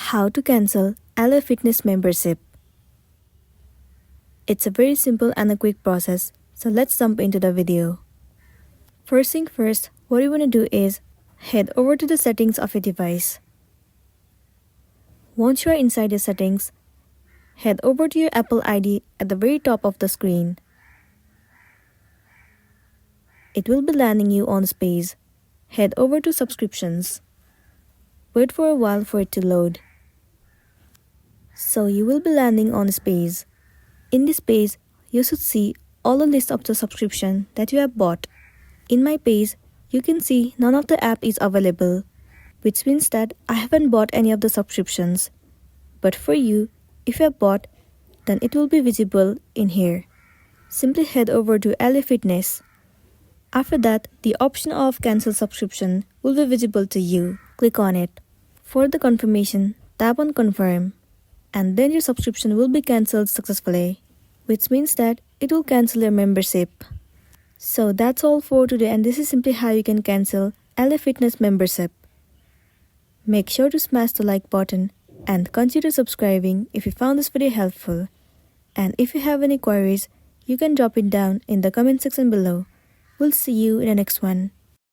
How to cancel LA Fitness membership. It's a very simple and a quick process, so let's jump into the video. First thing first, what you want to do is head over to the settings of your device. Once you are inside your settings, head over to your Apple ID at the very top of the screen. It will be landing you on this page. Head over to subscriptions. Wait for a while for it to load. So you will be landing on this page. In this page, you should see all the list of the subscription that you have bought. In my page, you can see none of the app is available, which means that I haven't bought any of the subscriptions. But for you, if you have bought, then it will be visible in here. Simply head over to LA Fitness. After that, the option of cancel subscription will be visible to you. Click on it. For the confirmation, tap on confirm, and then your subscription will be cancelled successfully, which means that it will cancel your membership. So that's all for today, and this is simply how you can cancel LA Fitness membership. Make sure to smash the like button and consider subscribing if you found this video helpful. And if you have any queries, you can drop it down in the comment section below. We'll see you in the next one.